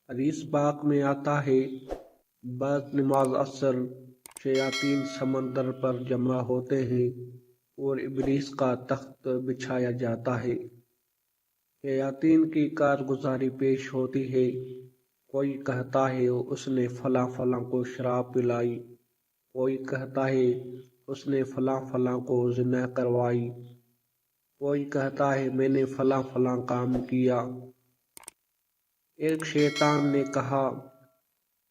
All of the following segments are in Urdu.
حدیث پاک میں آتا ہے بعد نماز عصر شیاطین سمندر پر جمع ہوتے ہیں اور ابلیس کا تخت بچھایا جاتا ہے۔ شیاطین کی کارگزاری پیش ہوتی ہے۔ کوئی کہتا ہے اس نے فلاں فلاں کو شراب پلائی، کوئی کہتا ہے اس نے فلاں فلاں کو زنا کروائی، کوئی کہتا ہے میں نے فلاں فلاں کام کیا۔ ایک شیطان نے کہا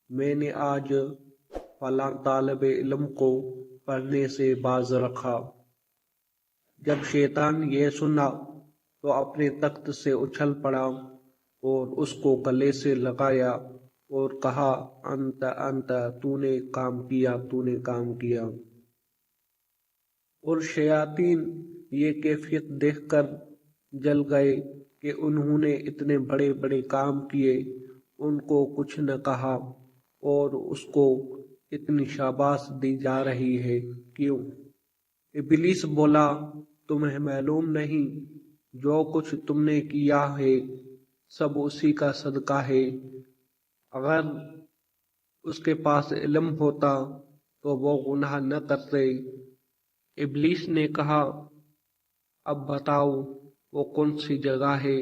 میں نے آج فلاں طالب علم کو پڑھنے سے باز رکھا۔ جب شیطان یہ سنا تو اپنے تخت سے اچھل پڑا اور اس کو گلے سے لگایا اور کہا انت تو نے کام کیا۔ اور شیاطین یہ کیفیت دیکھ کر جل گئے کہ انہوں نے اتنے بڑے بڑے کام کیے، ان کو کچھ نہ کہا اور اس کو اتنی شاباش دی جا رہی ہے کیوں؟ ابلیس بولا تمہیں معلوم نہیں جو کچھ تم نے کیا ہے سب اسی کا صدقہ ہے۔ اگر اس کے پاس علم ہوتا تو وہ گناہ نہ کرتے۔ ابلیس نے کہا اب بتاؤ وہ کون سی جگہ ہے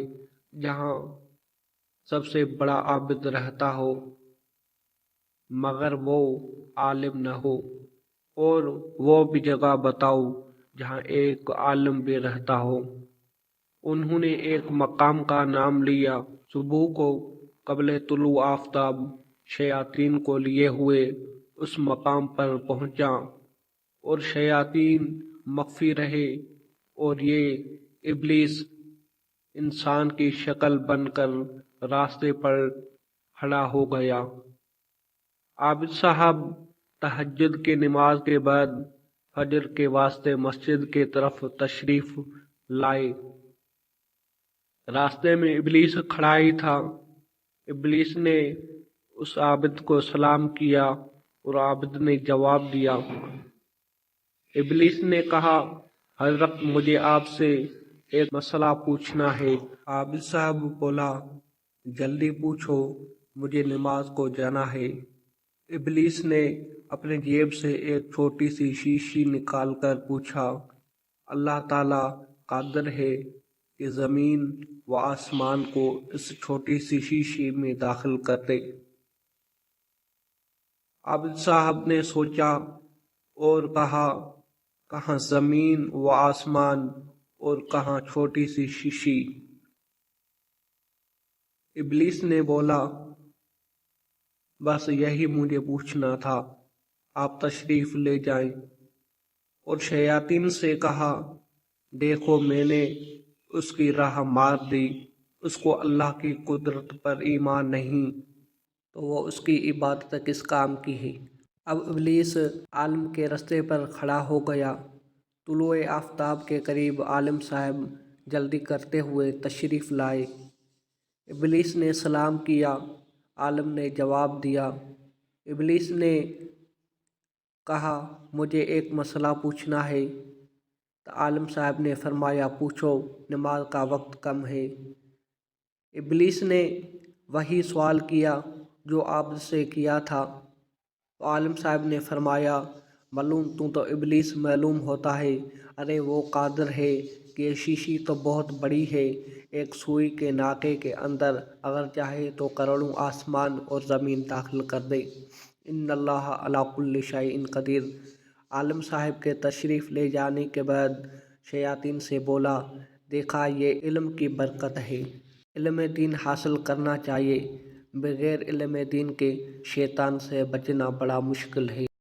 جہاں سب سے بڑا عابد رہتا ہو مگر وہ عالم نہ ہو، اور وہ بھی جگہ بتاؤ جہاں ایک عالم بھی رہتا ہو۔ انہوں نے ایک مقام کا نام لیا۔ صبح کو قبل طلوع آفتاب شیاطین کو لیے ہوئے اس مقام پر پہنچا اور شیاطین مخفی رہے اور یہ ابلیس انسان کی شکل بن کر راستے پر کھڑا ہو گیا۔ عابد صاحب تہجد کی نماز کے بعد فجر کے واسطے مسجد کی طرف تشریف لائے۔ راستے میں ابلیس کھڑا ہی تھا۔ ابلیس نے اس عابد کو سلام کیا اور عابد نے جواب دیا۔ ابلیس نے کہا حضرت مجھے آپ سے ایک مسئلہ پوچھنا ہے۔ عابد صاحب بولا جلدی پوچھو مجھے نماز کو جانا ہے۔ ابلیس نے اپنے جیب سے ایک چھوٹی سی شیشی نکال کر پوچھا اللہ تعالیٰ قادر ہے کہ زمین و آسمان کو اس چھوٹی سی شیشی میں داخل کر دے؟ عابد صاحب نے سوچا اور کہا کہاں زمین و آسمان اور کہاں چھوٹی سی شیشی؟ ابلیس نے بولا بس یہی مجھے پوچھنا تھا، آپ تشریف لے جائیں۔ اور شیاطین سے کہا دیکھو میں نے اس کی راہ مار دی، اس کو اللہ کی قدرت پر ایمان نہیں تو وہ اس کی عبادت کس کام کی ہے؟ اب ابلیس عالم کے رستے پر کھڑا ہو گیا۔ طلوع آفتاب کے قریب عالم صاحب جلدی کرتے ہوئے تشریف لائے۔ ابلیس نے سلام کیا، عالم نے جواب دیا۔ ابلیس نے کہا مجھے ایک مسئلہ پوچھنا ہے۔ تو عالم صاحب نے فرمایا پوچھو نماز کا وقت کم ہے۔ ابلیس نے وہی سوال کیا جو آپ سے کیا تھا۔ تو عالم صاحب نے فرمایا معلوم تو ابلیس معلوم ہوتا ہے، ارے وہ قادر ہے کہ یہ شیشی تو بہت بڑی ہے، ایک سوئی کے ناکے کے اندر اگر چاہے تو کروڑوں آسمان اور زمین داخل کر دے۔ ان اللہ علی کل شیء قدیر۔ عالم صاحب کے تشریف لے جانے کے بعد شیاطین سے بولا دیکھا یہ علم کی برکت ہے، علم دین حاصل کرنا چاہیے، بغیر علم دین کے شیطان سے بچنا بڑا مشکل ہے۔